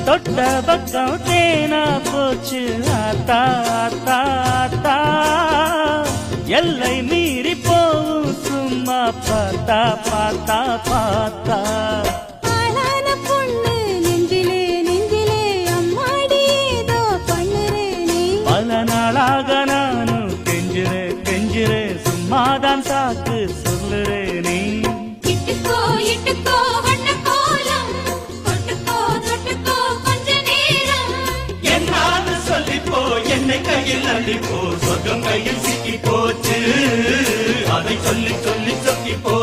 தொட்ட பக்கம் தேனா போச்சு ஆத்தா ஆத்தா ஆத்தா எல்லை மீறி போகும் சும்மா பார்த்தா பார்த்தா பார்த்தா பல நாளாக நானும் கெஞ்சுறேன் கெஞ்சுறேன் சும்மாதான் சாக்கு சொல்லுறேன் நீ என்னை கையில் அள்ளிப்போ சொர்க்கம் கையில் சிக்கி போச்சு அதை சொல்லி சொல்லி சொக்கி போ